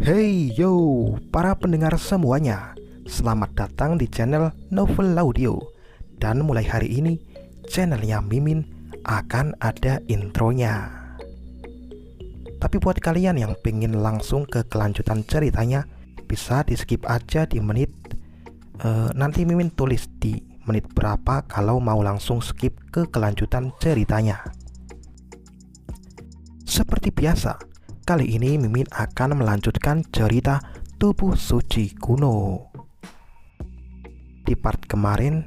Hey yo, para pendengar semuanya, selamat datang di channel Novel Audio. Dan mulai hari ini, channelnya Mimin akan ada intronya. Tapi buat kalian yang pengen langsung ke kelanjutan ceritanya, bisa di skip aja di menit nanti Mimin tulis di menit berapa kalau mau langsung skip ke kelanjutan ceritanya. Seperti biasa, kali ini Mimin akan melanjutkan cerita Tubuh Suci Kuno. Di part kemarin,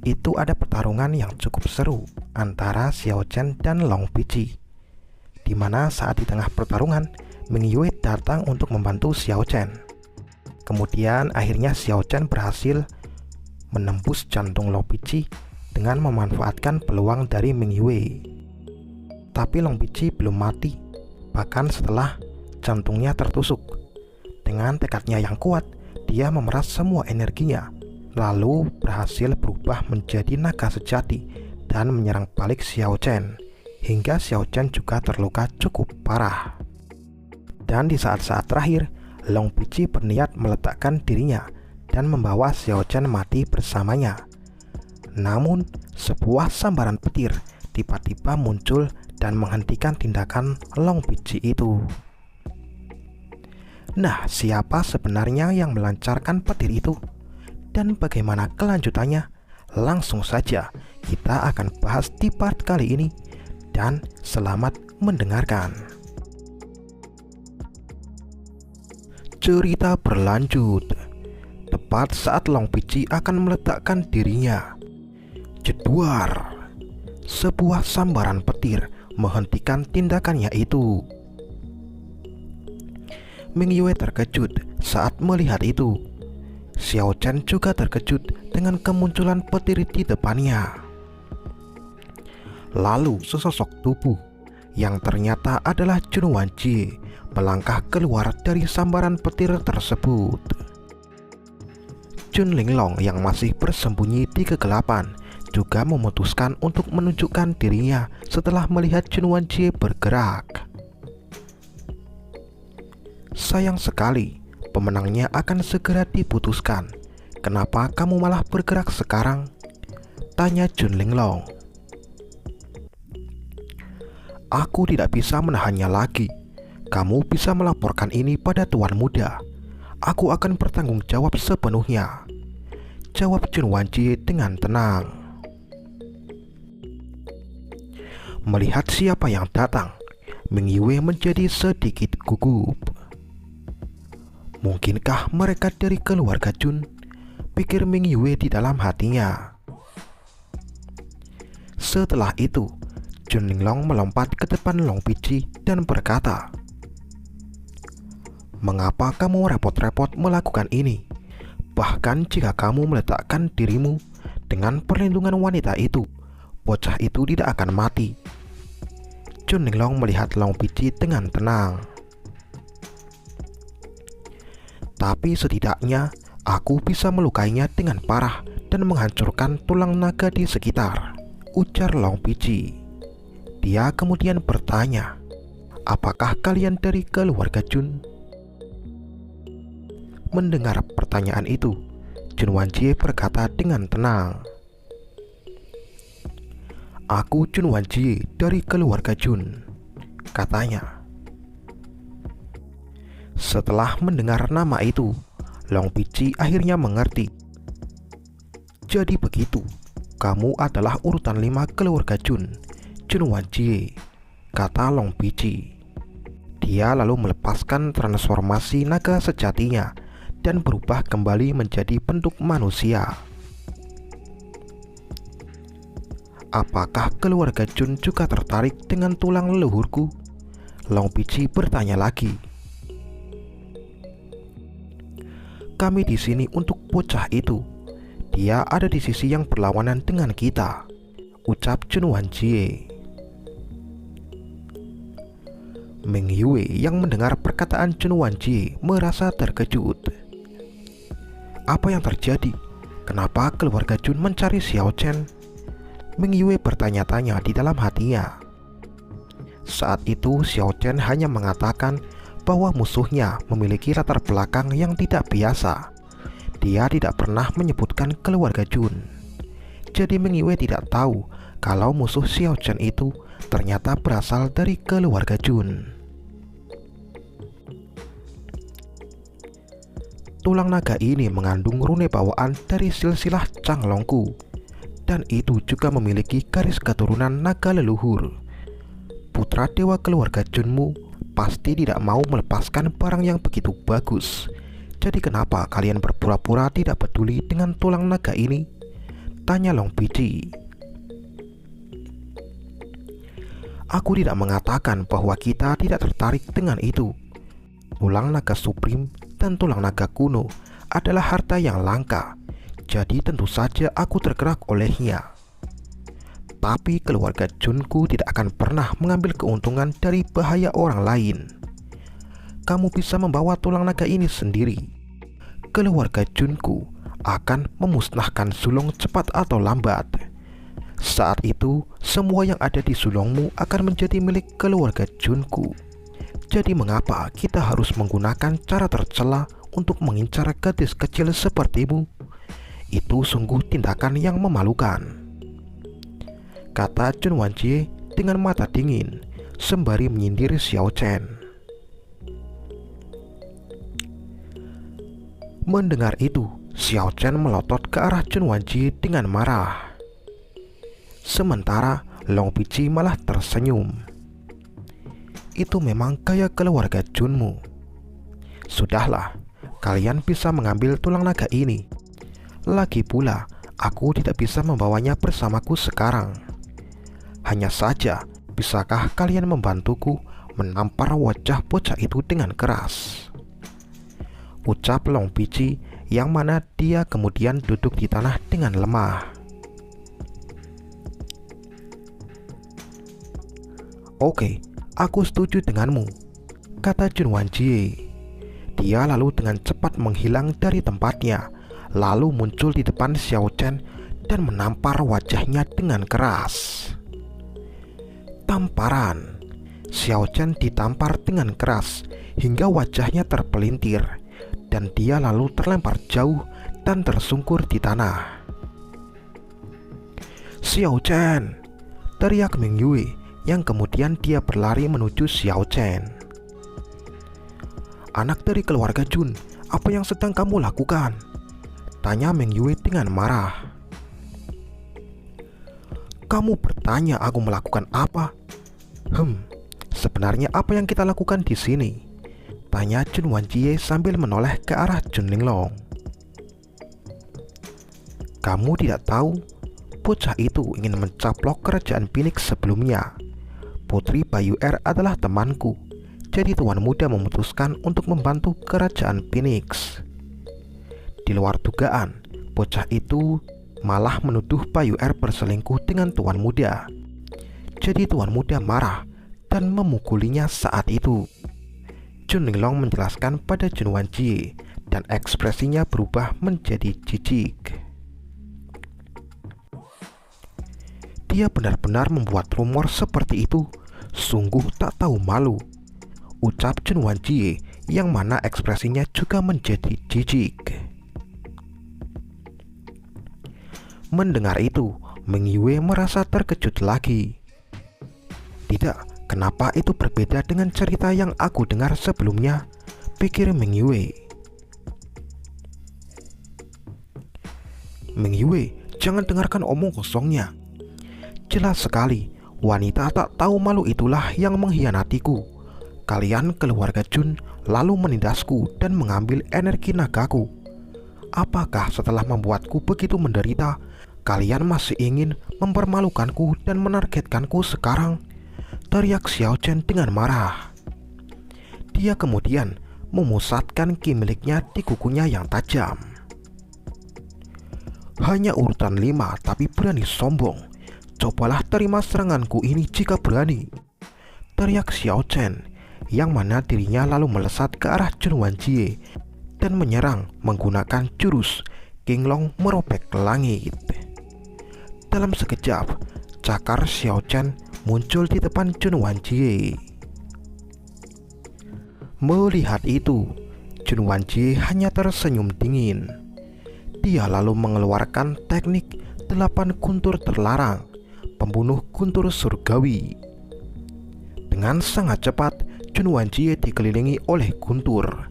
itu ada pertarungan yang cukup seru antara Xiao Chen dan Long Pichi, di mana saat di tengah pertarungan, Meng Yue datang untuk membantu Xiao Chen. Kemudian akhirnya Xiao Chen berhasil menembus jantung Long Pichi dengan memanfaatkan peluang dari Meng Yue. Tapi Long Pichi belum mati, bahkan setelah jantungnya tertusuk. Dengan tekadnya yang kuat, dia memeras semua energinya, lalu berhasil berubah menjadi naga sejati dan menyerang balik Xiao Chen, hingga Xiao Chen juga terluka cukup parah. Dan di saat-saat terakhir, Long Pichi berniat meletakkan dirinya dan membawa Xiao Chen mati bersamanya. Namun, sebuah sambaran petir tiba-tiba muncul dan menghentikan tindakan Long Pichi itu. Nah, siapa sebenarnya yang melancarkan petir itu? Dan bagaimana kelanjutannya? Langsung saja kita akan bahas di part kali ini. Dan selamat mendengarkan. Cerita berlanjut. Tepat saat Long Pichi akan meletakkan dirinya, jedwar, sebuah sambaran petir menghentikan tindakannya itu. Meng Yue terkejut saat melihat itu. Xiao Chen juga terkejut dengan kemunculan petir di depannya. Lalu sesosok tubuh yang ternyata adalah Chun Wanjie melangkah keluar dari sambaran petir tersebut. Chun Linglong yang masih bersembunyi di kegelapan juga memutuskan untuk menunjukkan dirinya setelah melihat Chun Wanjie bergerak. Sayang sekali, pemenangnya akan segera diputuskan. Kenapa kamu malah bergerak sekarang? Tanya Chun Linglong. Aku tidak bisa menahannya lagi. Kamu bisa melaporkan ini pada Tuan Muda. Aku akan bertanggung jawab sepenuhnya, jawab Chun Wanjie dengan tenang. Melihat siapa yang datang, Meng Yue menjadi sedikit gugup. Mungkinkah mereka dari keluarga Chun? Pikir Meng Yue di dalam hatinya. Setelah itu, Chun Linglong melompat ke depan Long Pichi dan berkata, "Mengapa kamu repot-repot melakukan ini? Bahkan jika kamu meletakkan dirimu dengan perlindungan wanita itu, bocah itu tidak akan mati." Chun Linglong melihat Long Pichi dengan tenang. "Tapi setidaknya aku bisa melukainya dengan parah dan menghancurkan tulang naga di sekitar," ujar Long Pichi. Dia kemudian bertanya, "Apakah kalian dari keluarga Chun?" Mendengar pertanyaan itu, Chun Wanjie berkata dengan tenang, "Aku Chun Wanjie dari keluarga Chun," katanya. Setelah mendengar nama itu, Long Pichi akhirnya mengerti. "Jadi begitu, kamu adalah urutan 5 keluarga Chun Wanjie," kata Long Pichi. Dia lalu melepaskan transformasi naga sejatinya dan berubah kembali menjadi bentuk manusia. "Apakah keluarga Chun juga tertarik dengan tulang leluhurku?" Long Pichi bertanya lagi. "Kami di sini untuk bocah itu. Dia ada di sisi yang berlawanan dengan kita," ucap Chun Wanjie. Meng Yue yang mendengar perkataan Chun Wanjie merasa terkejut. Apa yang terjadi? Kenapa keluarga Chun mencari Xiao Chen? Meng Yue bertanya-tanya di dalam hatinya. Saat itu Xiao Chen hanya mengatakan bahwa musuhnya memiliki latar belakang yang tidak biasa. Dia tidak pernah menyebutkan keluarga Jun. Jadi Meng Yue tidak tahu kalau musuh Xiao Chen itu ternyata berasal dari keluarga Jun. Tulang naga ini mengandung rune bawaan dari silsilah Changlongku, dan itu juga memiliki garis keturunan naga leluhur. Putra dewa keluarga Junmu pasti tidak mau melepaskan barang yang begitu bagus. Jadi kenapa kalian berpura-pura tidak peduli dengan tulang naga ini? Tanya Long Biji. Aku tidak mengatakan bahwa kita tidak tertarik dengan itu. Tulang naga supreme dan tulang naga kuno adalah harta yang langka, jadi tentu saja aku tergerak olehnya. Tapi keluarga Junku tidak akan pernah mengambil keuntungan dari bahaya orang lain. Kamu bisa membawa tulang naga ini sendiri. Keluarga Junku akan memusnahkan sulung cepat atau lambat. Saat itu, semua yang ada di sulungmu akan menjadi milik keluarga Junku. Jadi mengapa kita harus menggunakan cara tercela untuk mengincar gadis kecil sepertimu? Itu sungguh tindakan yang memalukan, kata Chun Wanjie dengan mata dingin sembari menyindir Xiao Chen. Mendengar itu, Xiao Chen melotot ke arah Chun Wanjie dengan marah. Sementara Long Biji malah tersenyum. Itu memang gaya keluarga Junmu. Sudahlah, kalian bisa mengambil tulang naga ini. Lagi pula, aku tidak bisa membawanya bersamaku sekarang. Hanya saja, bisakah kalian membantuku menampar wajah bocah itu dengan keras? Ucap Long Biji, yang mana dia kemudian duduk di tanah dengan lemah. Oke, aku setuju denganmu, kata Chun Wanjie. Dia lalu dengan cepat menghilang dari tempatnya, lalu muncul di depan Xiao Chen dan menampar wajahnya dengan keras. Tamparan. Xiao Chen ditampar dengan keras hingga wajahnya terpelintir, dan dia lalu terlempar jauh dan tersungkur di tanah. Xiao Chen, teriak Meng Yue, yang kemudian dia berlari menuju Xiao Chen. Anak dari keluarga Jun, apa yang sedang kamu lakukan? Tanya Meng Yue dengan marah. Kamu bertanya aku melakukan apa? Sebenarnya apa yang kita lakukan di sini? Tanya Chun Wanjie sambil menoleh ke arah Jun Linglong. Kamu tidak tahu? Bocah itu ingin mencaplok kerajaan Phoenix sebelumnya. Putri Bayu Er adalah temanku, jadi Tuan Muda memutuskan untuk membantu kerajaan Phoenix. Di luar dugaan, bocah itu malah menuduh Bayu Er berselingkuh dengan Tuan Muda. Jadi Tuan Muda marah dan memukulinya saat itu. Jun Linglong menjelaskan pada Chun Wanjie, dan ekspresinya berubah menjadi jijik. Dia benar-benar membuat rumor seperti itu. Sungguh tak tahu malu, ucap Chun Wanjie, yang mana ekspresinya juga menjadi jijik. Mendengar itu, Meng Yue merasa terkejut lagi. Tidak, kenapa itu berbeda dengan cerita yang aku dengar sebelumnya, pikir Meng Yue. Meng Yue, jangan dengarkan omong kosongnya. Jelas sekali, wanita tak tahu malu itulah yang mengkhianatiku. Kalian keluarga Jun lalu menindasku dan mengambil energi nagaku. Apakah setelah membuatku begitu menderita, kalian masih ingin mempermalukanku dan menargetkanku sekarang? Teriak Xiao Chen dengan marah. Dia kemudian memusatkan ki miliknya di kukunya yang tajam. Hanya urutan 5 tapi berani sombong. Cobalah terima seranganku ini jika berani, teriak Xiao Chen, yang mana dirinya lalu melesat ke arah Chun Wanjie dan menyerang menggunakan jurus Qinglong merobek langit. Dalam sekejap, cakar Xiao Chen muncul di depan Chun Wanjie. Melihat itu, Chun Wan-jie hanya tersenyum dingin. Dia lalu mengeluarkan teknik 8 guntur terlarang, pembunuh guntur surgawi. Dengan sangat cepat, Chun Wan-jie dikelilingi oleh guntur.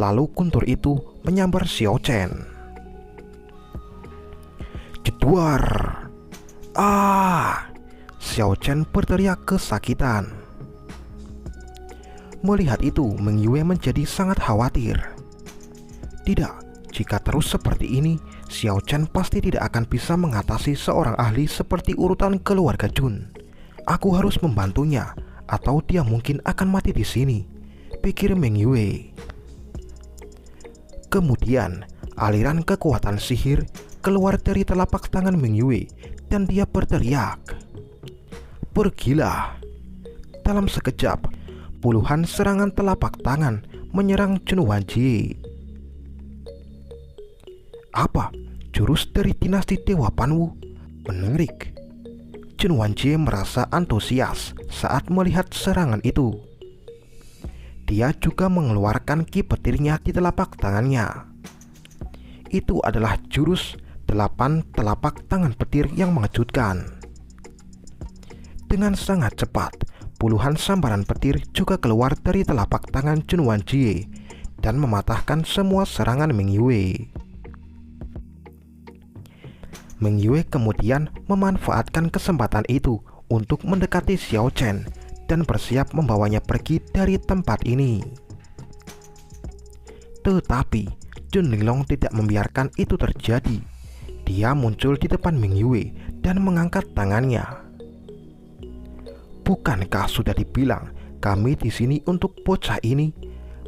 Lalu guntur itu menyambar Xiao Chen. Jedwar! Ah! Xiao Chen berteriak kesakitan. Melihat itu, Meng Yue menjadi sangat khawatir. Tidak, jika terus seperti ini, Xiao Chen pasti tidak akan bisa mengatasi seorang ahli seperti urutan keluarga Chun. Aku harus membantunya, atau dia mungkin akan mati di sini, pikir Meng Yue. Kemudian, aliran kekuatan sihir keluar dari telapak tangan Meng Yue dan dia berteriak, "Pergilah!" Dalam sekejap, puluhan serangan telapak tangan menyerang Chun Wan-jie. Apa? Jurus dari dinasti Dewa Panwu? Menarik. Chun Wan-jie merasa antusias saat melihat serangan itu. Dia juga mengeluarkan ki petirnya di telapak tangannya. Itu adalah jurus 8 telapak tangan petir yang mengejutkan. Dengan sangat cepat, puluhan sambaran petir juga keluar dari telapak tangan Chun Wan-jie dan mematahkan semua serangan Meng Yue. Meng Yue kemudian memanfaatkan kesempatan itu untuk mendekati Xiao Chen dan bersiap membawanya pergi dari tempat ini. Tetapi Chun Linglong tidak membiarkan itu terjadi. Dia muncul di depan Meng Yue dan mengangkat tangannya. "Bukankah sudah dibilang kami di sini untuk bocah ini?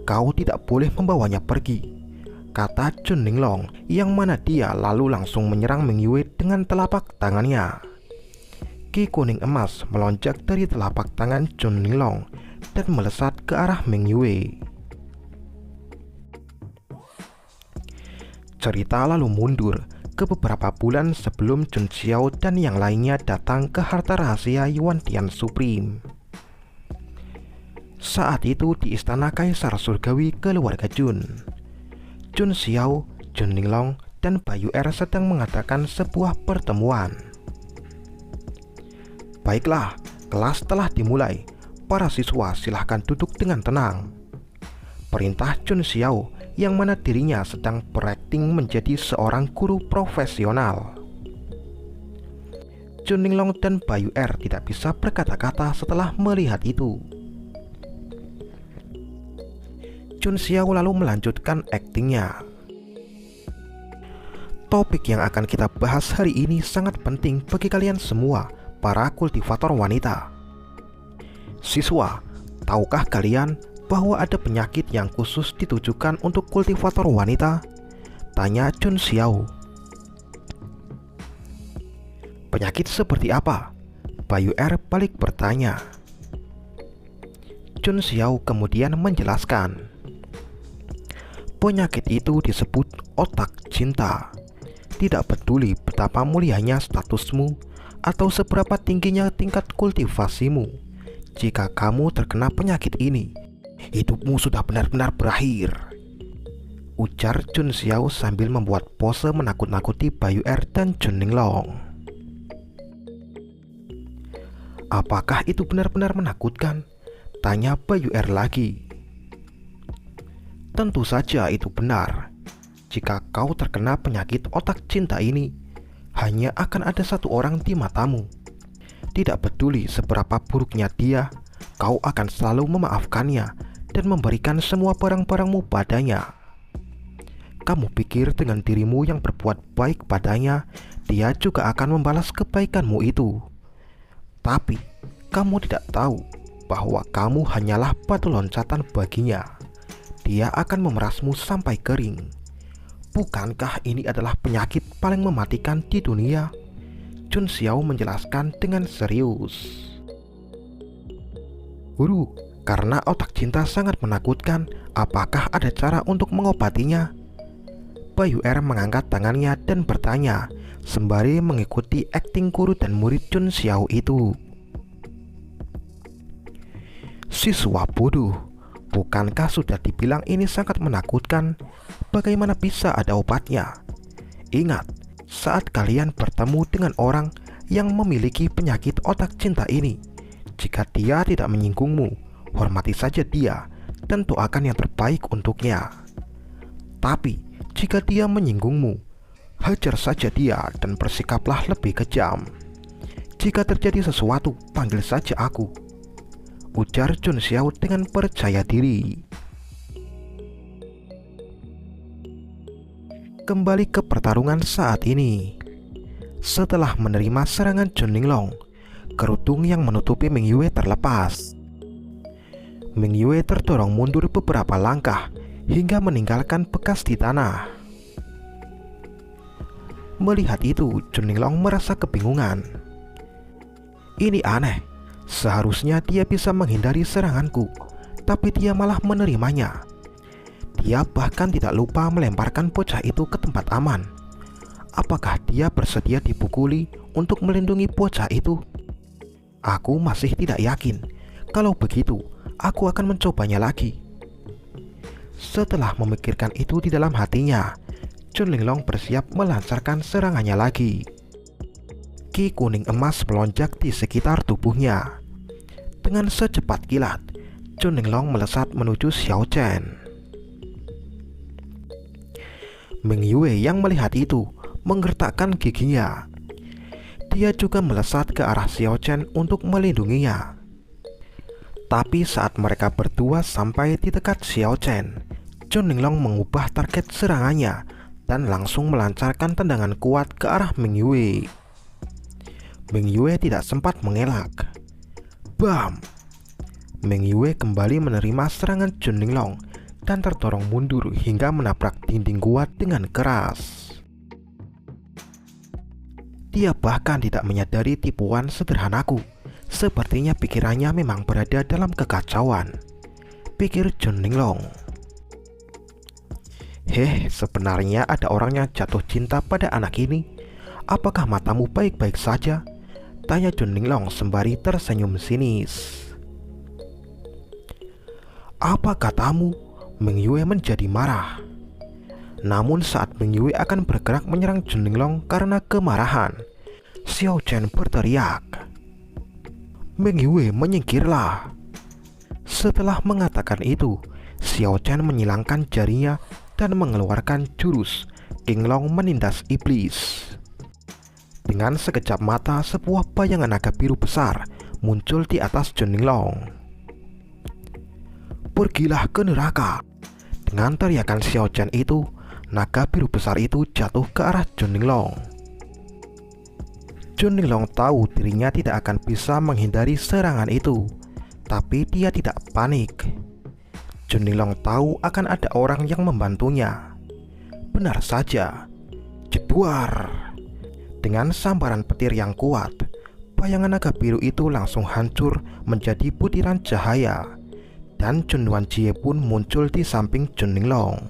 Kau tidak boleh membawanya pergi," kata Chun Linglong, yang mana dia lalu langsung menyerang Meng Yue dengan telapak tangannya. Ki kuning emas melonjak dari telapak tangan Chun Linglong dan melesat ke arah Meng Yue. Cerita lalu mundur ke beberapa bulan sebelum Chun Xiao dan yang lainnya datang ke harta rahasia Yuan Tian Supreme. Saat itu di istana Kaisar Surgawi keluarga Chun, Chun Xiao, Chun Linglong, dan Bayu Er sedang mengadakan sebuah pertemuan. "Baiklah, kelas telah dimulai. Para siswa silahkan duduk dengan tenang," perintah Chun Xiao, yang mana dirinya sedang berakting menjadi seorang guru profesional. Chun Linglong dan Bayu Er tidak bisa berkata-kata setelah melihat itu. Chun Xiao lalu melanjutkan aktingnya. Topik yang akan kita bahas hari ini sangat penting bagi kalian semua, para kultivator wanita. Siswa, tahukah kalian bahwa ada penyakit yang khusus ditujukan untuk kultivator wanita? Tanya Chun Xiao. "Penyakit seperti apa?" Bayu Er balik bertanya. Chun Xiao kemudian menjelaskan. "Penyakit itu disebut otak cinta. Tidak peduli betapa mulianya statusmu atau seberapa tingginya tingkat kultivasimu, jika kamu terkena penyakit ini, hidupmu sudah benar-benar berakhir," ujar Chun Xiao sambil membuat pose menakut-nakuti Bayu Er dan Chun Linglong. "Apakah itu benar-benar menakutkan?" tanya Bayu Er lagi. "Tentu saja itu benar. Jika kau terkena penyakit otak cinta ini, hanya akan ada satu orang di matamu. Tidak peduli seberapa buruknya dia, kau akan selalu memaafkannya dan memberikan semua barang-barangmu padanya. Kamu pikir dengan dirimu yang berbuat baik padanya, dia juga akan membalas kebaikanmu itu. Tapi kamu tidak tahu bahwa kamu hanyalah batu loncatan baginya. Dia akan memerasmu sampai kering. Bukankah ini adalah penyakit paling mematikan di dunia?" Chun Xiao menjelaskan dengan serius. "Guru, karena otak cinta sangat menakutkan, apakah ada cara untuk mengobatinya?" Bayu Er mengangkat tangannya dan bertanya, sembari mengikuti akting guru dan murid Chun Xiao itu. "Siswa bodoh, Bukankah sudah dibilang ini sangat menakutkan? Bagaimana bisa ada obatnya? Ingat, saat kalian bertemu dengan orang yang memiliki penyakit otak cinta ini, jika dia tidak menyinggungmu, hormati saja dia dan doakan yang terbaik untuknya. Tapi, jika dia menyinggungmu, hajar saja dia dan bersikaplah lebih kejam. Jika terjadi sesuatu, panggil saja aku, ujar Jun Xiao dengan percaya diri. Kembali ke pertarungan saat ini. Setelah menerima serangan Jun Linglong, kerudung yang menutupi Ming Yue terlepas. Ming Yue terdorong mundur beberapa langkah hingga meninggalkan bekas di tanah. Melihat itu, Jun Linglong merasa kebingungan. Ini aneh, seharusnya dia bisa menghindari seranganku, tapi dia malah menerimanya. Dia bahkan tidak lupa melemparkan bocah itu ke tempat aman. Apakah dia bersedia dipukuli untuk melindungi bocah itu? Aku masih tidak yakin. Kalau begitu, aku akan mencobanya lagi. Setelah memikirkan itu di dalam hatinya, Jun Linglong bersiap melancarkan serangannya lagi. Ki kuning emas melonjak di sekitar tubuhnya. Dengan secepat kilat, Jun Linglong melesat menuju Xiao Chen. Ming Yue yang melihat itu menggertakkan giginya. Dia juga melesat ke arah Xiao Chen untuk melindunginya. Tapi saat mereka berdua sampai di dekat Xiao Chen, Jun Linglong mengubah target serangannya dan langsung melancarkan tendangan kuat ke arah Ming Yue. Ming Yue tidak sempat mengelak. Bam! Ming Yue kembali menerima serangan Jun Linglong dan terdorong mundur hingga menabrak dinding kuat dengan keras. Dia bahkan tidak menyadari tipuan sederhanaku. Sepertinya pikirannya memang berada dalam kekacauan, pikir Jun Linglong. Sebenarnya ada orang yang jatuh cinta pada anak ini. Apakah matamu baik-baik saja? Tanya Jun Linglong sembari tersenyum sinis. Apa katamu? Ming Yue menjadi marah. Namun saat Ming Yue akan bergerak menyerang Jun Linglong karena kemarahan, Xiao Chen berteriak, Ming Yue menyingkirlah. Setelah mengatakan itu, Xiao Chen menyilangkan jarinya dan mengeluarkan jurus King Long menindas iblis. Dengan sekejap mata, sebuah bayangan naga biru besar muncul di atas Jun Linglong. Pergilah ke neraka. Dengan teriakan Xiao Chen itu, naga biru besar itu jatuh ke arah Jun Linglong. Jun Linglong tahu dirinya tidak akan bisa menghindari serangan itu, tapi dia tidak panik. Jun Linglong tahu akan ada orang yang membantunya. Benar saja, jebuar. Dengan sambaran petir yang kuat, bayangan naga biru itu langsung hancur menjadi butiran cahaya. Dan Chun Wan-jie pun muncul di samping Jun Linglong.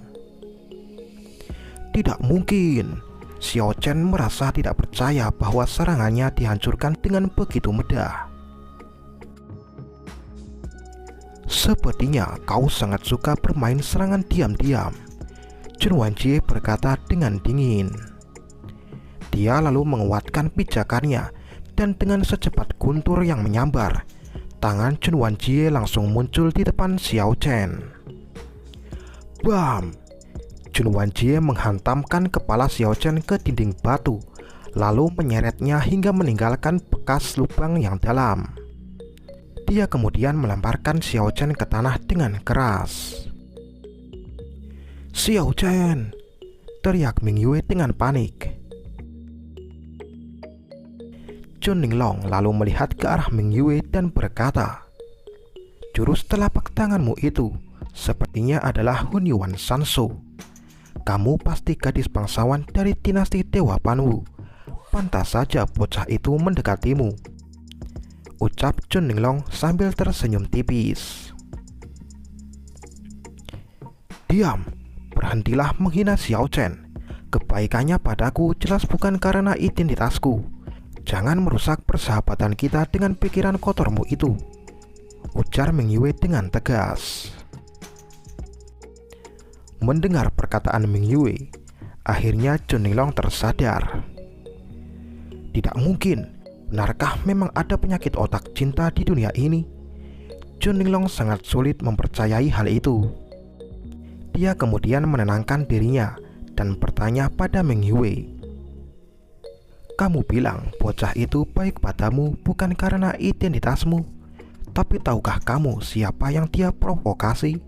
Tidak mungkin. Xiao Chen merasa tidak percaya bahwa serangannya dihancurkan dengan begitu mudah. Sepertinya kau sangat suka bermain serangan diam-diam, Chun Wan-jie berkata dengan dingin. Dia lalu menguatkan pijakannya dan dengan secepat guntur yang menyambar, tangan Chun Wan-jie langsung muncul di depan Xiao Chen. Bam! Chun Wan-jie menghantamkan kepala Xiao Chen ke dinding batu, lalu menyeretnya hingga meninggalkan bekas lubang yang dalam. Dia kemudian melemparkan Xiao Chen ke tanah dengan keras. Xiao Chen! Teriak Ming Yue dengan panik. Jun Linglong lalu melihat ke arah Ming Yue dan berkata, jurus telapak tanganmu itu sepertinya adalah Hun Yuan Sanso. Kamu pasti gadis bangsawan dari dinasti Dewa Panwu. Pantas saja bocah itu mendekatimu, ucap Jun Linglong sambil tersenyum tipis. Diam, berhentilah menghina Xiao Chen. Kebaikannya padaku jelas bukan karena identitasku. Jangan merusak persahabatan kita dengan pikiran kotormu itu, ujar Ming Yue dengan tegas. Mendengar perkataan Ming Yue, akhirnya Chun Linglong tersadar. Tidak mungkin, benarkah memang ada penyakit otak cinta di dunia ini? Chun Linglong sangat sulit mempercayai hal itu. Dia kemudian menenangkan dirinya dan bertanya pada Ming Yue, kamu bilang bocah itu baik padamu bukan karena identitasmu, tapi tahukah kamu siapa yang dia provokasi?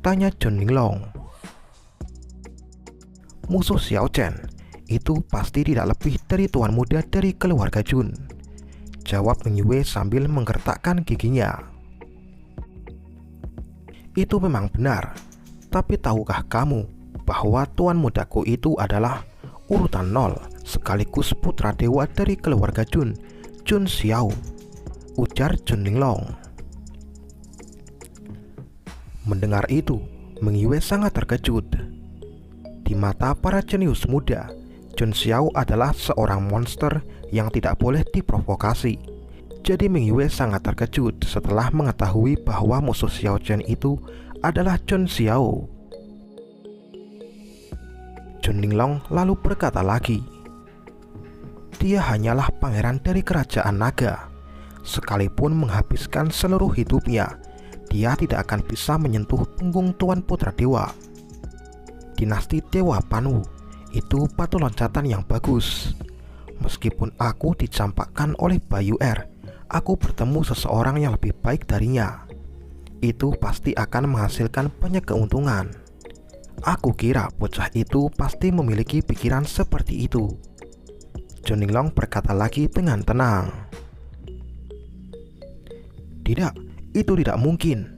Tanya Chun Linglong. Musuh Xiao Chen itu pasti tidak lebih dari tuan muda dari keluarga Jun, jawab Ming Yue sambil menggertakkan giginya. Itu memang benar, tapi tahukah kamu bahwa tuan mudaku itu adalah urutan 0 sekaligus putra dewa dari keluarga Jun, Jun Xiao, ujar Chun Linglong. Mendengar itu, Ming Yue sangat terkejut. Di mata para jenius muda, Jun Xiao adalah seorang monster yang tidak boleh diprovokasi. Jadi Ming Yue sangat terkejut setelah mengetahui bahwa musuh Xiao Chen itu adalah Jun Xiao. Chun Linglong lalu berkata lagi, dia hanyalah pangeran dari kerajaan naga. Sekalipun menghabiskan seluruh hidupnya, dia tidak akan bisa menyentuh punggung Tuan Putra Dewa. Dinasti Dewa Panwu itu batu loncatan yang bagus. Meskipun aku dicampakkan oleh Bayu Er, aku bertemu seseorang yang lebih baik darinya. Itu pasti akan menghasilkan banyak keuntungan. Aku kira bocah itu pasti memiliki pikiran seperti itu. Chun Linglong berkata lagi dengan tenang. Tidak, itu tidak mungkin.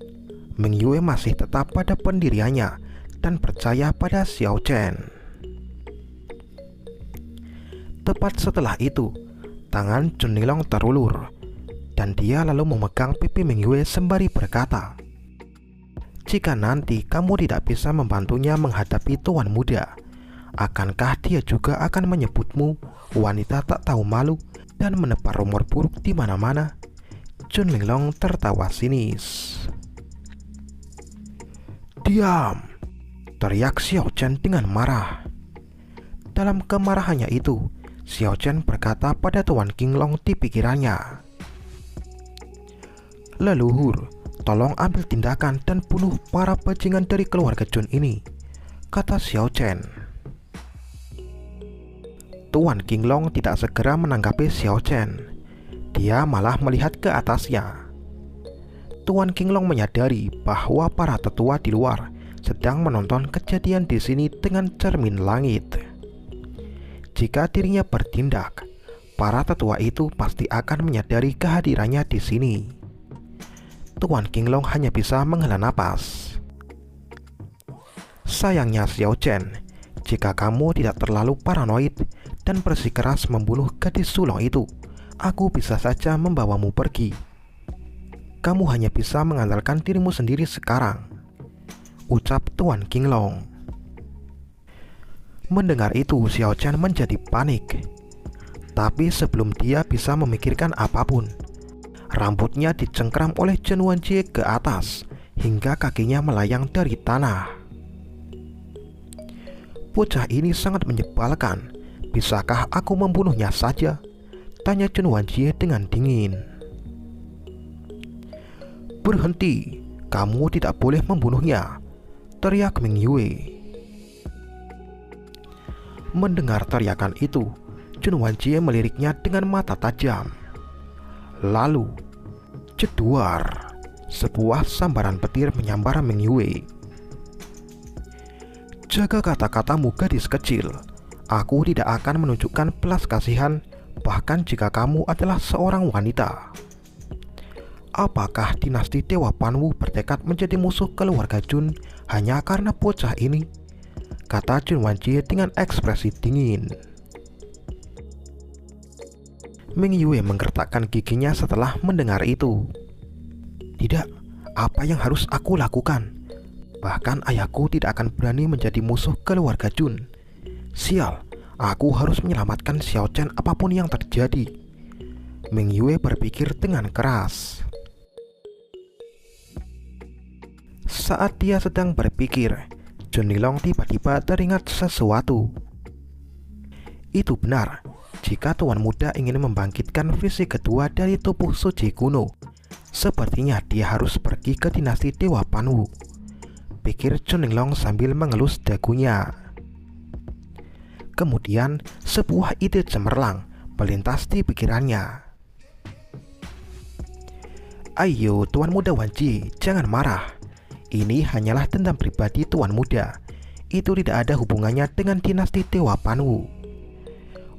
Ming Yue masih tetap pada pendiriannya dan percaya pada Xiao Chen. Tepat setelah itu, tangan Chun Linglong terulur dan dia lalu memegang pipi Ming Yue sembari berkata, jika nanti kamu tidak bisa membantunya menghadapi tuan muda, akankah dia juga akan menyebutmu wanita tak tahu malu dan menebar rumor buruk di mana-mana? Chun Linglong tertawa sinis. Diam! Teriak Xiao Chen dengan marah. Dalam kemarahannya itu, Xiao Chen berkata pada Tuan Qinglong di pikirannya, leluhur, tolong ambil tindakan dan bunuh para bajingan dari keluarga Jun ini, kata Xiao Chen. Tuan Qinglong tidak segera menanggapi Xiao Chen. Dia malah melihat ke atasnya. Tuan Qinglong menyadari bahwa para tetua di luar sedang menonton kejadian di sini dengan cermin langit. Jika dirinya bertindak, para tetua itu pasti akan menyadari kehadirannya di sini. Tuan Qinglong hanya bisa menghela napas. Sayangnya Xiao Chen, jika kamu tidak terlalu paranoid dan bersikeras membunuh gadis sulung itu, aku bisa saja membawamu pergi. Kamu hanya bisa mengandalkan dirimu sendiri sekarang, ucap Tuan Qinglong. Mendengar itu, Xiao Chen menjadi panik. Tapi sebelum dia bisa memikirkan apapun, rambutnya dicengkram oleh Chen Wanjie ke atas hingga kakinya melayang dari tanah. Bocah ini sangat menyebalkan. Bisakah aku membunuhnya saja? Tanya Chen Wanjie dengan dingin. Berhenti, kamu tidak boleh membunuhnya, teriak Ming Yue. Mendengar teriakan itu, Chen Wanjie meliriknya dengan mata tajam. Lalu, jeduar, sebuah sambaran petir menyambar Ming Yue. Jaga kata-katamu gadis kecil. Aku tidak akan menunjukkan belas kasihan bahkan jika kamu adalah seorang wanita. Apakah dinasti Dewa Panwu bertekad menjadi musuh keluarga Jun hanya karena bocah ini? Kata Chen Wanjie dengan ekspresi dingin. Ming Yue menggertakkan giginya setelah mendengar itu. Tidak, apa yang harus aku lakukan? Bahkan ayahku tidak akan berani menjadi musuh keluarga Jun. Sial, aku harus menyelamatkan Xiao Chen apapun yang terjadi. Ming Yue berpikir dengan keras. Saat dia sedang berpikir, Chun Linglong tiba-tiba teringat sesuatu. Itu benar, jika tuan muda ingin membangkitkan visi kedua dari tubuh suci kuno, sepertinya dia harus pergi ke dinasti Dewa Panwu, pikir Chun Linglong sambil mengelus dagunya. Kemudian sebuah ide cemerlang melintas di pikirannya. Ayo tuan muda Wan Jie, jangan marah. Ini hanyalah dendam pribadi tuan muda. Itu tidak ada hubungannya dengan dinasti Dewa Panwu,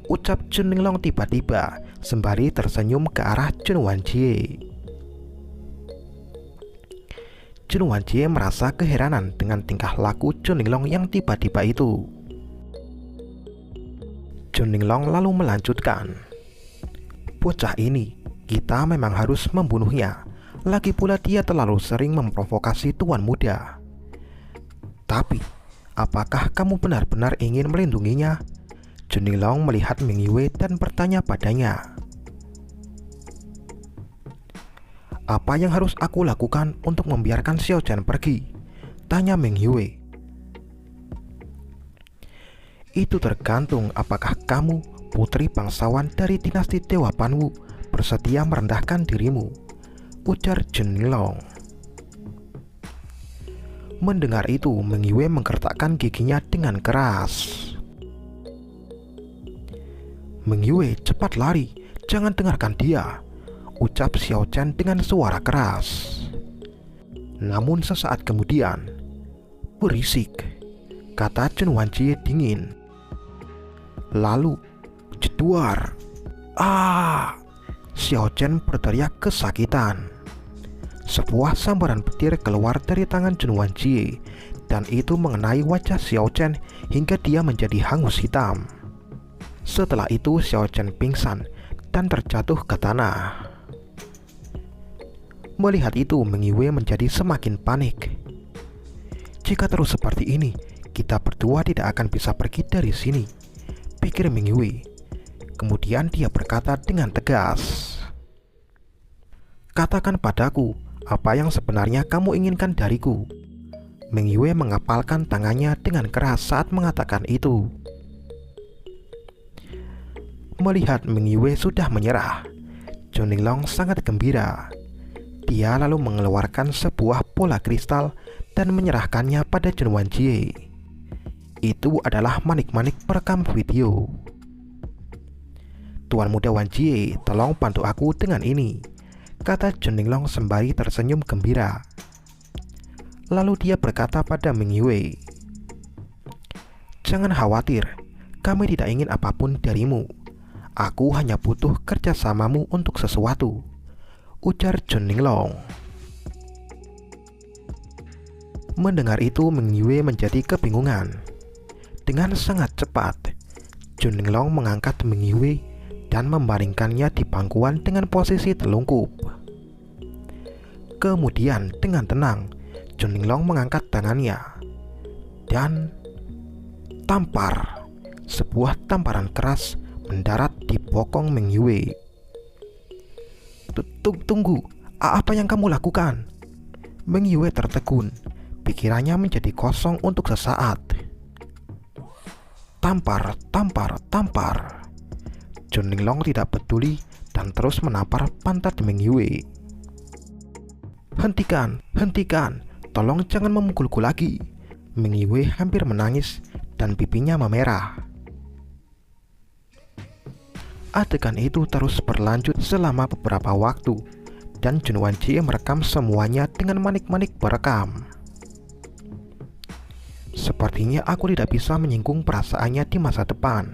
ucap Chun Linglong tiba-tiba sembari tersenyum ke arah Chun Wan Jie. Chun Wan Jie merasa keheranan dengan tingkah laku Chun Linglong yang tiba-tiba itu. Chun Linglong lalu melanjutkan, bocah ini, kita memang harus membunuhnya. Lagi pula dia terlalu sering memprovokasi tuan muda. Tapi, apakah kamu benar-benar ingin melindunginya? Chun Linglong melihat Meng Yue dan bertanya padanya. Apa yang harus aku lakukan untuk membiarkan Xiao Chen pergi? Tanya Meng Yue. Itu tergantung apakah kamu, putri bangsawan dari dinasti Dewa Panwu, bersedia merendahkan dirimu, ujar Chun Linglong. Mendengar itu, Meng Yue menggertakkan giginya dengan keras. Meng Yue, cepat lari, jangan dengarkan dia, ucap Xiao Chen dengan suara keras. Namun sesaat kemudian, berisik, kata Chun Wan Jie dingin. Lalu, jeduar. Xiao Chen berteriak kesakitan. Sebuah sambaran petir keluar dari tangan Chun Wan Jie, dan itu mengenai wajah Xiao Chen hingga dia menjadi hangus hitam. Setelah itu Xiao Chen pingsan dan terjatuh ke tanah. Melihat itu, Meng Yue menjadi semakin panik. Jika terus seperti ini, kita berdua tidak akan bisa pergi dari sini, pikir Meng Yue. Kemudian dia berkata dengan tegas, katakan padaku, apa yang sebenarnya kamu inginkan dariku? Meng Yue mengepalkan tangannya dengan keras saat mengatakan itu. Melihat Meng Yue sudah menyerah, Chun Linglong sangat gembira. Dia lalu mengeluarkan sebuah bola kristal dan menyerahkannya pada Chun Wan Jie. Itu adalah manik-manik perekam video. Tuan muda Wan Jie, tolong bantu aku dengan ini, kata Chun Linglong sembari tersenyum gembira. Lalu dia berkata pada Meng Yue, jangan khawatir, kami tidak ingin apapun darimu. Aku hanya butuh kerjasamamu untuk sesuatu, ujar Chun Linglong. Mendengar itu, Meng Yue menjadi kebingungan. Dengan sangat cepat, Chun Linglong mengangkat Meng Yue dan membaringkannya di pangkuan dengan posisi telungkup. Kemudian dengan tenang, Chun Linglong mengangkat tangannya dan tampar. Sebuah tamparan keras mendarat di bokong Meng Yue. Tunggu, apa yang kamu lakukan? Meng Yue tertegun, pikirannya menjadi kosong untuk sesaat. Tampar, tampar, tampar. Chun Linglong tidak peduli dan terus menampar pantat Meng Yue. Hentikan, hentikan, tolong jangan memukulku lagi. Meng Yue hampir menangis dan pipinya memerah. Adegan itu terus berlanjut selama beberapa waktu, dan Chun Wan Jie merekam semuanya dengan manik-manik perekam. Sepertinya aku tidak bisa menyinggung perasaannya di masa depan,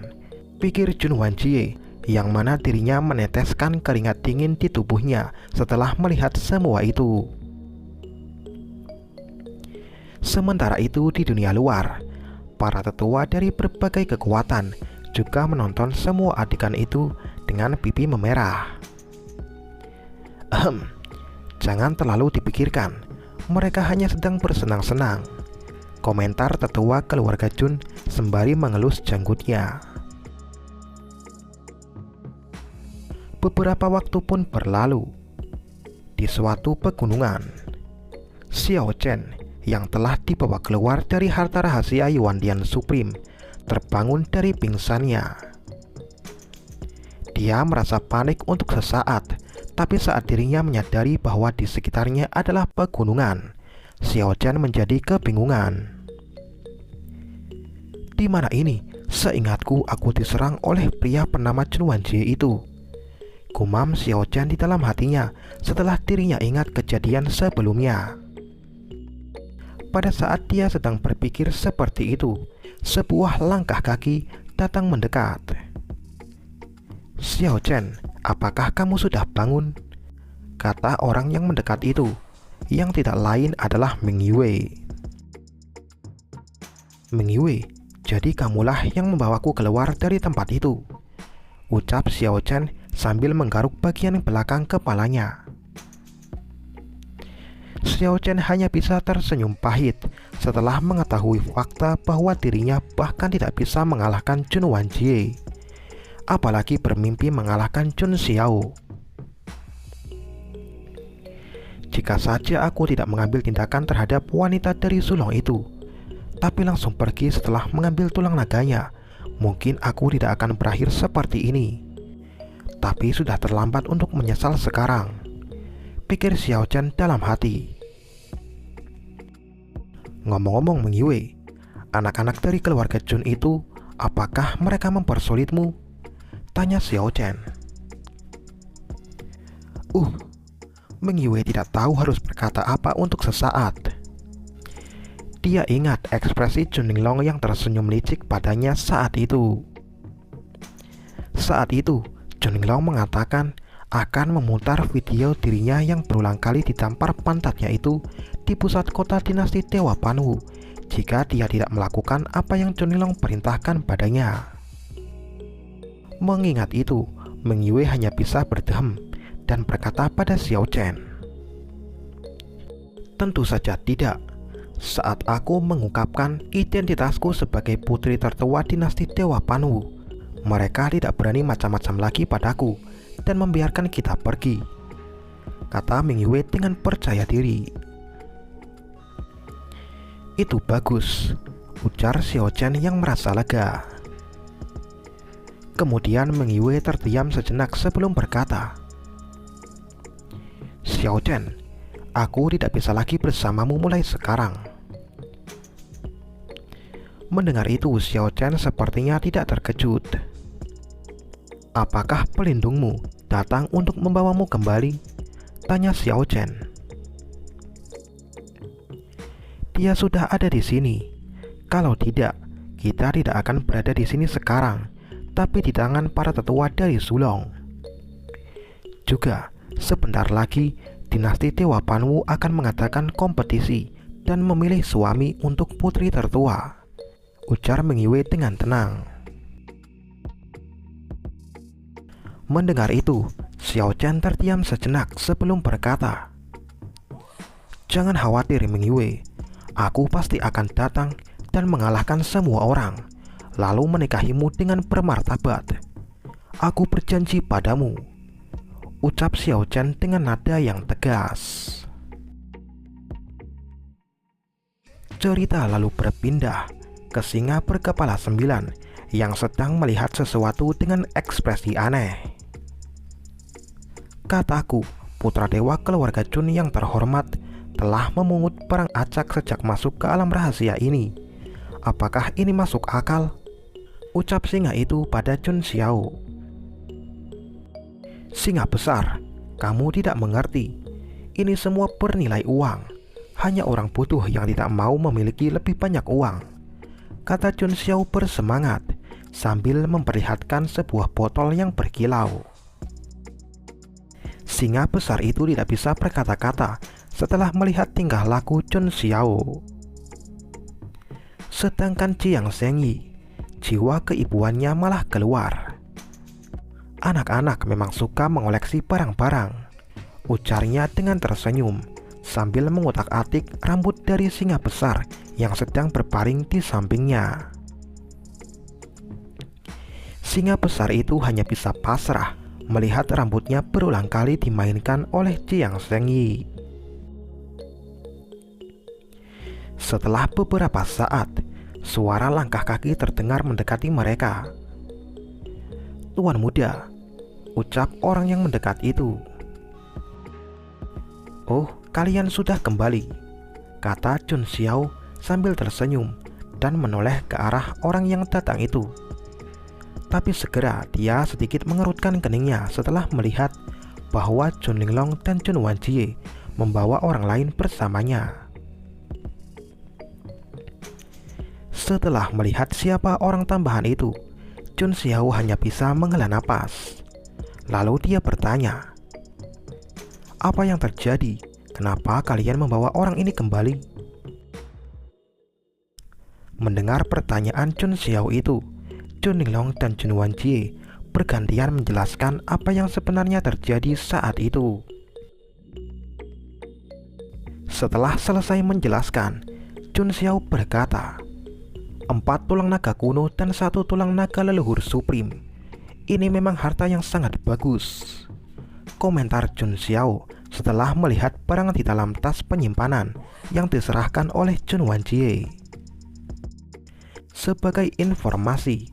pikir Chun Wan Jie, yang mana dirinya meneteskan keringat dingin di tubuhnya setelah melihat semua itu. Sementara itu di dunia luar, para tetua dari berbagai kekuatan juga menonton semua adegan itu dengan pipi memerah. Jangan terlalu dipikirkan, mereka hanya sedang bersenang-senang, komentar tetua keluarga Chun sembari mengelus janggutnya. Beberapa waktu pun berlalu. Di suatu pegunungan, Xiao Chen yang telah dibawa keluar dari harta rahasia Yuandian Supreme terbangun dari pingsannya. Dia merasa panik untuk sesaat, tapi saat dirinya menyadari bahwa di sekitarnya adalah pegunungan, Xiao Chen menjadi kebingungan. Di mana ini? Seingatku aku diserang oleh pria bernama Chen Wanjie itu, gumam Xiao Chen di dalam hatinya setelah dirinya ingat kejadian sebelumnya. Pada saat dia sedang berpikir seperti itu, sebuah langkah kaki datang mendekat. "Xiao Chen, apakah kamu sudah bangun?" kata orang yang mendekat itu, yang tidak lain adalah Meng Yue. "Meng Yue, jadi kamulah yang membawaku keluar dari tempat itu," ucap Xiao Chen sambil menggaruk bagian belakang kepalanya. Xiao Chen hanya bisa tersenyum pahit setelah mengetahui fakta bahwa dirinya bahkan tidak bisa mengalahkan Chen Wanjie, apalagi bermimpi mengalahkan Chun Xiao. Jika saja aku tidak mengambil tindakan terhadap wanita dari sulung itu, tapi langsung pergi setelah mengambil tulang naganya, mungkin aku tidak akan berakhir seperti ini. Tapi sudah terlambat untuk menyesal sekarang, pikir Xiao Chen dalam hati. "Ngomong-ngomong Meng Yue, anak-anak dari keluarga Chun itu, apakah mereka mempersulitmu?" tanya Xiao Chen. Meng Yue tidak tahu harus berkata apa untuk sesaat. Dia ingat ekspresi Chun Linglong yang tersenyum licik padanya saat itu. Saat itu, Chun Linglong mengatakan akan memutar video dirinya yang berulang kali ditampar pantatnya itu di pusat kota dinasti Dewa Panwu jika dia tidak melakukan apa yang Chun Linglong perintahkan padanya. Mengingat itu, Meng Yue hanya bisa berdehem dan berkata pada Xiao Chen, "Tentu saja tidak. Saat aku mengungkapkan identitasku sebagai putri tertua dinasti Dewa Panwu, mereka tidak berani macam-macam lagi padaku dan membiarkan kita pergi," kata Meng Yue dengan percaya diri. "Itu bagus," ujar Xiao Chen yang merasa lega. Kemudian Meng Yue terdiam sejenak sebelum berkata, "Xiao Chen, aku tidak bisa lagi bersamamu mulai sekarang." Mendengar itu, Xiao Chen sepertinya tidak terkejut. "Apakah pelindungmu datang untuk membawamu kembali?" tanya Xiao Chen. "Dia sudah ada di sini. Kalau tidak, kita tidak akan berada di sini sekarang, tapi di tangan para tetua dari Sulong. Juga, sebentar lagi dinasti Dewa Panwu akan mengadakan kompetisi dan memilih suami untuk putri tertua," ujar Meng Yue dengan tenang. Mendengar itu, Xiao Chen terdiam sejenak sebelum berkata, "Jangan khawatir Meng Yue, aku pasti akan datang dan mengalahkan semua orang, lalu menikahimu dengan bermartabat. Aku berjanji padamu," ucap Xiao Chen dengan nada yang tegas. Cerita lalu berpindah ke singa berkepala 9 yang sedang melihat sesuatu dengan ekspresi aneh. "Kataku, putra dewa keluarga Chun yang terhormat telah memungut perang acak sejak masuk ke alam rahasia ini. Apakah ini masuk akal?" ucap singa itu pada Chun Xiao. "Singa besar, kamu tidak mengerti. Ini semua bernilai uang. Hanya orang bodoh yang tidak mau memiliki lebih banyak uang," kata Chun Xiao bersemangat sambil memperlihatkan sebuah botol yang berkilau. Singa besar itu tidak bisa berkata-kata setelah melihat tingkah laku Chun Xiao. Sedangkan Jiang Zhengyi, jiwa keibuannya malah keluar. "Anak-anak memang suka mengoleksi barang-barang," ujarnya dengan tersenyum sambil mengutak-atik rambut dari singa besar yang sedang berbaring di sampingnya. Singa besar itu hanya bisa pasrah melihat rambutnya berulang kali dimainkan oleh Jiang Zhengyi. Setelah beberapa saat, suara langkah kaki terdengar mendekati mereka. "Tuan muda," ucap orang yang mendekat itu. "Oh, kalian sudah kembali," kata Chun Xiao sambil tersenyum dan menoleh ke arah orang yang datang itu. Tapi segera dia sedikit mengerutkan keningnya setelah melihat bahwa Chun Linglong dan Chun Wanjie membawa orang lain bersamanya. Setelah melihat siapa orang tambahan itu, Chun Xiao hanya bisa menghela napas. Lalu dia bertanya, "Apa yang terjadi? Kenapa kalian membawa orang ini kembali?" Mendengar pertanyaan Chun Xiao itu, Chun Linglong dan Chun Wanjie bergantian menjelaskan apa yang sebenarnya terjadi saat itu. Setelah selesai menjelaskan, Chun Xiao berkata, 4 tulang naga kuno dan 1 tulang naga leluhur supreme. Ini memang harta yang sangat bagus, komentar Chun Xiao setelah melihat barang di dalam tas penyimpanan yang diserahkan oleh Chun Wanjie. Sebagai informasi,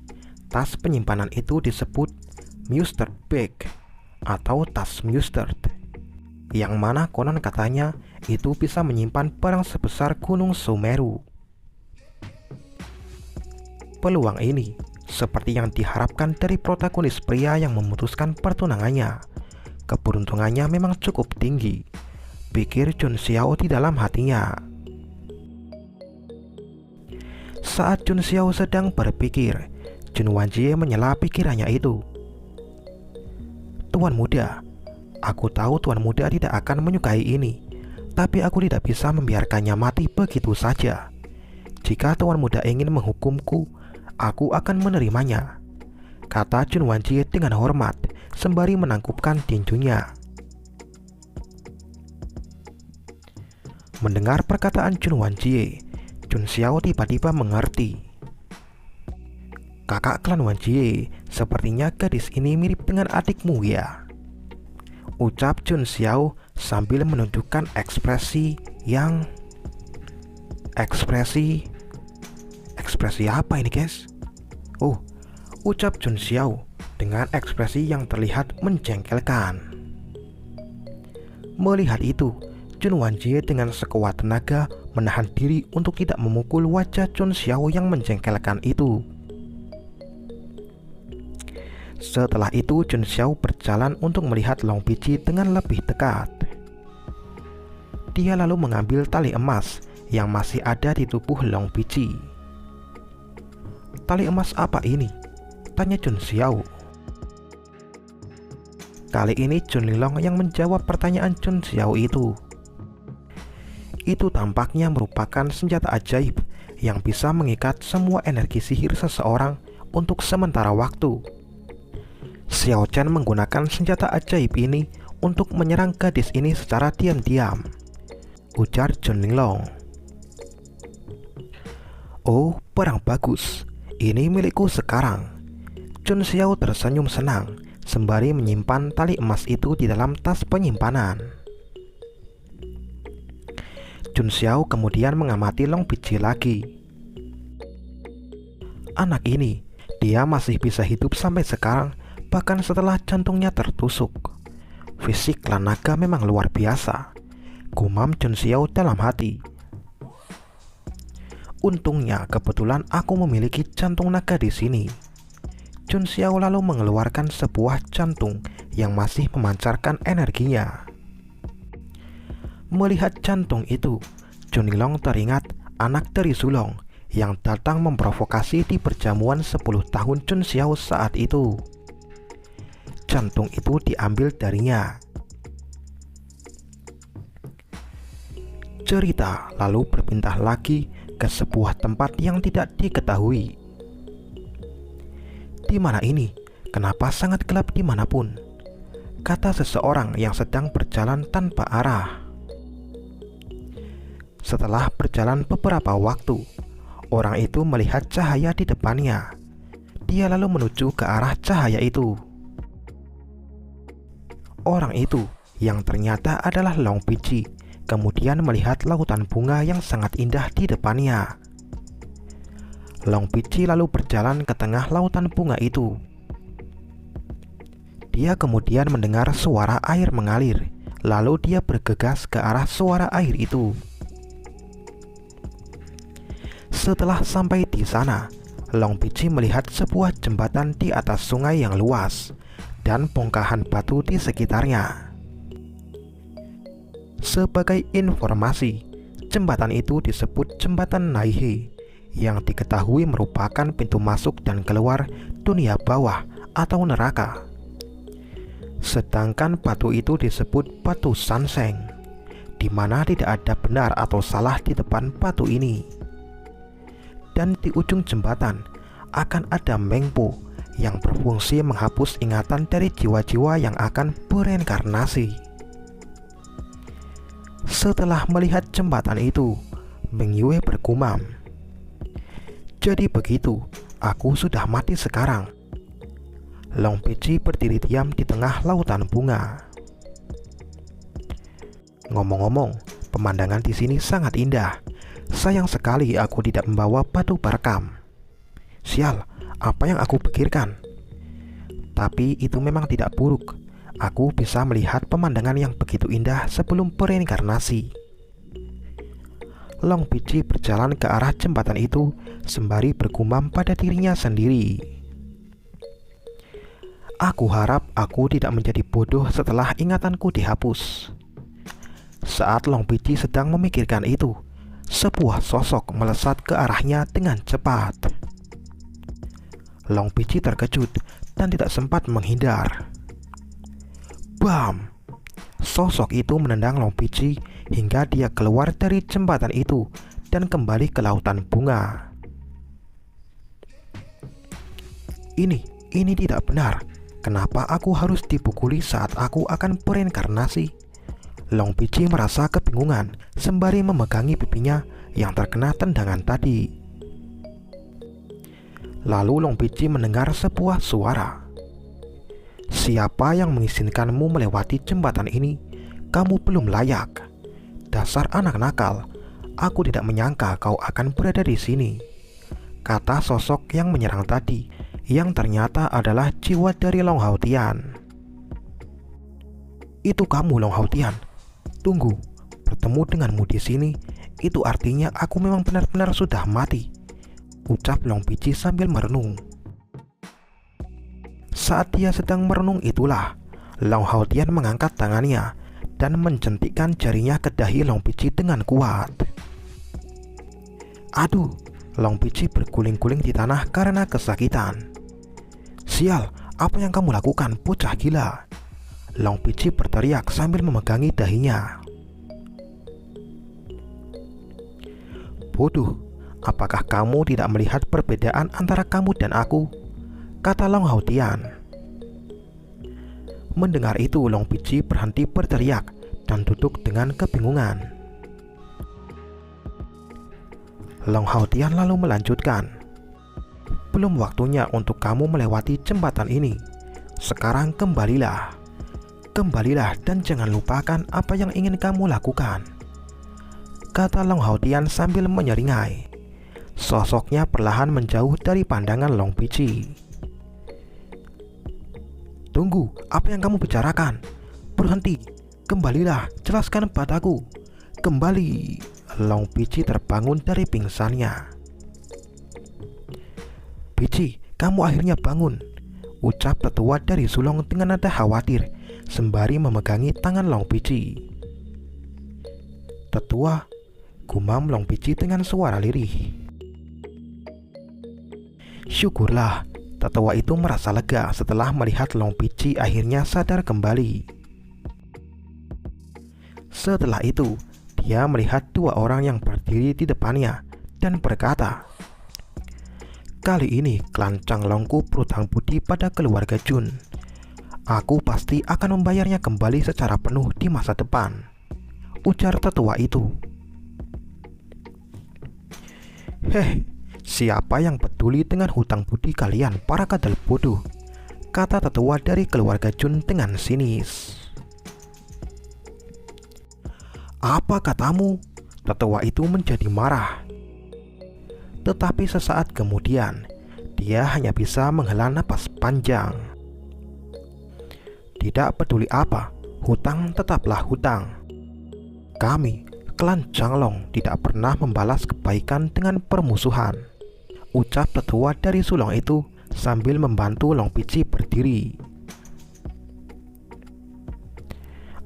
tas penyimpanan itu disebut Mustard Bag atau tas mustard, yang mana konon katanya itu bisa menyimpan barang sebesar Gunung Sumeru. Peluang ini seperti yang diharapkan dari protagonis pria yang memutuskan pertunangannya. Keberuntungannya memang cukup tinggi, pikir Chun Xiao di dalam hatinya. Saat Chun Xiao sedang berpikir, Chun Wanjie menyela pikirannya itu. "Tuan muda, aku tahu tuan muda tidak akan menyukai ini, tapi aku tidak bisa membiarkannya mati begitu saja. Jika tuan muda ingin menghukumku, aku akan menerimanya," kata Chun Wanjie dengan hormat sembari menangkupkan tinjunya. Mendengar perkataan Chun Wanjie, Chun Xiao tiba-tiba mengerti. "Kakak klan Wanjie, sepertinya gadis ini mirip dengan adikmu ya?" ucap Chun Xiao sambil menunjukkan ekspresi apa ini guys? "Oh," ucap Chun Xiao dengan ekspresi yang terlihat menjengkelkan. Melihat itu, Chun Wanjie dengan sekuat tenaga menahan diri untuk tidak memukul wajah Chun Xiao yang menjengkelkan itu. Setelah itu Chun Xiao berjalan untuk melihat Long Pichi dengan lebih dekat. Dia lalu mengambil tali emas yang masih ada di tubuh Long Pichi. "Tali emas apa ini?" tanya Chun Xiao. Kali ini Chun Linglong yang menjawab pertanyaan Chun Xiao itu. Itu tampaknya merupakan senjata ajaib yang bisa mengikat semua energi sihir seseorang untuk sementara waktu. Xiao Chen menggunakan senjata ajaib ini untuk menyerang gadis ini secara diam-diam, ujar Chun Linglong. "Oh, barang bagus. Ini milikku sekarang." Chun Xiao tersenyum senang sembari menyimpan tali emas itu di dalam tas penyimpanan. Chun Xiao kemudian mengamati Long Pichi lagi. Anak ini, dia masih bisa hidup sampai sekarang, bahkan setelah jantungnya tertusuk. Fisik klan naga memang luar biasa, gumam Chun Xiao dalam hati. "Untungnya kebetulan aku memiliki jantung naga di sini." Chun Xiao lalu mengeluarkan sebuah jantung yang masih memancarkan energinya. Melihat jantung itu, Chun Linglong teringat anak dari Zulong yang datang memprovokasi di perjamuan 10 tahun Chun Xiao saat itu. Jantung itu diambil darinya. Cerita lalu berpindah lagi ke sebuah tempat yang tidak diketahui. "Di mana ini? Kenapa sangat gelap dimanapun?" kata seseorang yang sedang berjalan tanpa arah. Setelah berjalan beberapa waktu, orang itu melihat cahaya di depannya. Dia lalu menuju ke arah cahaya itu. Orang itu yang ternyata adalah Long Pichi kemudian melihat lautan bunga yang sangat indah di depannya. Long Pici lalu berjalan ke tengah lautan bunga itu. Dia kemudian mendengar suara air mengalir, lalu dia bergegas ke arah suara air itu. Setelah sampai di sana, Long Pici melihat sebuah jembatan di atas sungai yang luas dan bongkahan batu di sekitarnya. Sebagai informasi, jembatan itu disebut Jembatan Naihe, yang diketahui merupakan pintu masuk dan keluar dunia bawah atau neraka. Sedangkan batu itu disebut Batu Sanseng, di mana tidak ada benar atau salah di depan batu ini. Dan di ujung jembatan akan ada Mengpo yang berfungsi menghapus ingatan dari jiwa-jiwa yang akan bereinkarnasi. Setelah melihat jembatan itu, Meng Yue bergumam, "Jadi begitu, aku sudah mati sekarang." Long Pici berdiri diam di tengah lautan bunga. Ngomong-ngomong, pemandangan di sini sangat indah. Sayang sekali aku tidak membawa batu perekam. Sial, apa yang aku pikirkan? Tapi itu memang tidak buruk. Aku bisa melihat pemandangan yang begitu indah sebelum bereinkarnasi. Long Pici berjalan ke arah jembatan itu sembari bergumam pada dirinya sendiri. Aku harap aku tidak menjadi bodoh setelah ingatanku dihapus. Saat Long Pici sedang memikirkan itu, sebuah sosok melesat ke arahnya dengan cepat. Long Pici terkejut dan tidak sempat menghindar. Bam! Sosok itu menendang Long Pici hingga dia keluar dari jembatan itu dan kembali ke lautan bunga. Ini tidak benar. Kenapa aku harus dipukuli saat aku akan bereinkarnasi? Long Pici merasa kebingungan sembari memegangi pipinya yang terkena tendangan tadi. Lalu Long Pici mendengar sebuah suara. "Siapa yang mengizinkanmu melewati jembatan ini? Kamu belum layak. Dasar anak nakal, aku tidak menyangka kau akan berada di sini," kata sosok yang menyerang tadi, yang ternyata adalah jiwa dari Long Haotian. "Itu kamu, Long Haotian. Tunggu, bertemu denganmu di sini, itu artinya aku memang benar-benar sudah mati," ucap Long Pici sambil merenung. Saat dia sedang merenung itulah, Long Haotian mengangkat tangannya dan menjentikkan jarinya ke dahi Long Pici dengan kuat. Aduh, Long Pici berguling-guling di tanah karena kesakitan. "Sial, apa yang kamu lakukan, bocah gila?" Long Pici berteriak sambil memegangi dahinya. "Bodoh, apakah kamu tidak melihat perbedaan antara kamu dan aku?" kata Long Haotian. Mendengar itu, Long Pici berhenti berteriak dan duduk dengan kebingungan. Long Haotian lalu melanjutkan, "Belum waktunya untuk kamu melewati jembatan ini. Sekarang kembalilah. Kembalilah dan jangan lupakan apa yang ingin kamu lakukan," kata Long Haotian sambil menyeringai. Sosoknya perlahan menjauh dari pandangan Long Pici. "Tunggu, apa yang kamu bicarakan? Berhenti, kembalilah, jelaskan padaku. Kembali." Long Pici terbangun dari pingsannya. "Pici, kamu akhirnya bangun," ucap tetua dari sulung dengan nada khawatir sembari memegangi tangan Long Pici. "Tetua," gumam Long Pici dengan suara lirih. Syukurlah, tetua itu merasa lega setelah melihat Long Pici akhirnya sadar kembali. Setelah itu, dia melihat dua orang yang berdiri di depannya dan berkata, "Kali ini kelancang Longku berutang budi pada keluarga Jun. Aku pasti akan membayarnya kembali secara penuh di masa depan," ujar tetua itu. Siapa yang peduli dengan hutang budi kalian para kadal bodoh?" kata tetua dari keluarga Jun dengan sinis. Apa katamu? Tetua itu menjadi marah. Tetapi sesaat kemudian, dia hanya bisa menghela napas panjang. Tidak peduli apa, hutang tetaplah hutang. Kami, klan Changlong, tidak pernah membalas kebaikan dengan permusuhan, ucap tetua dari sulung itu sambil membantu Long Pici berdiri.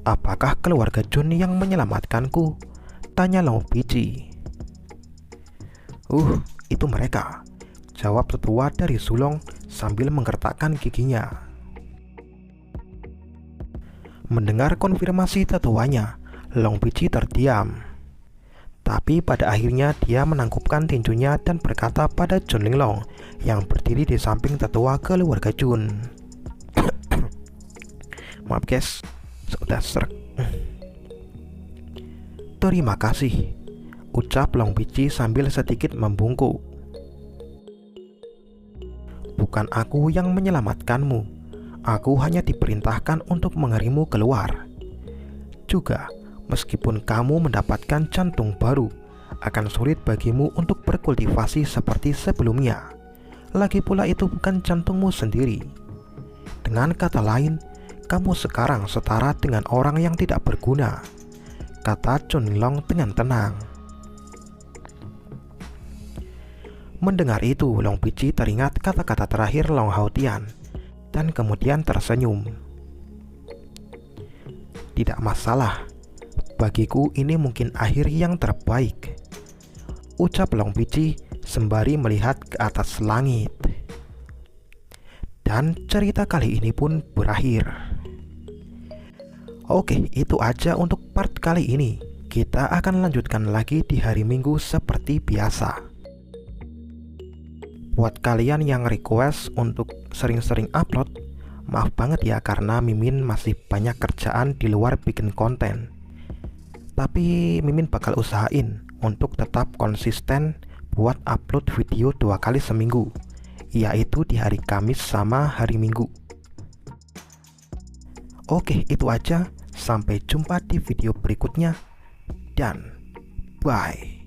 Apakah keluarga Jun yang menyelamatkanku? Tanya Long Pici. Itu mereka, jawab tetua dari sulung sambil menggertakkan giginya. Mendengar konfirmasi tetuanya, Long Pici terdiam. Tapi pada akhirnya dia menangkupkan tinjunya dan berkata pada Jun Linglong yang berdiri di samping tetua keluarga Jun. Maaf guys, sudah serak. Terima kasih, ucap Long Pici sambil sedikit membungkuk. Bukan aku yang menyelamatkanmu, aku hanya diperintahkan untuk mengerimu keluar. Juga, meskipun kamu mendapatkan jantung baru, akan sulit bagimu untuk berkultivasi seperti sebelumnya. Lagi pula itu bukan jantungmu sendiri. Dengan kata lain, kamu sekarang setara dengan orang yang tidak berguna, kata Jun Linglong dengan tenang. Mendengar itu, Long Pici teringat kata-kata terakhir Long Haotian dan kemudian tersenyum. Tidak masalah, bagiku ini mungkin akhir yang terbaik, ucap Long Pici sembari melihat ke atas langit. Dan cerita kali ini pun berakhir. Oke, itu aja untuk part kali ini. Kita akan lanjutkan lagi di hari Minggu seperti biasa. Buat kalian yang request untuk sering-sering upload, maaf banget ya karena Mimin masih banyak kerjaan di luar bikin konten. Tapi Mimin bakal usahain untuk tetap konsisten buat upload video 2 kali seminggu, yaitu di hari Kamis sama hari Minggu. Oke, itu aja. Sampai jumpa di video berikutnya dan bye.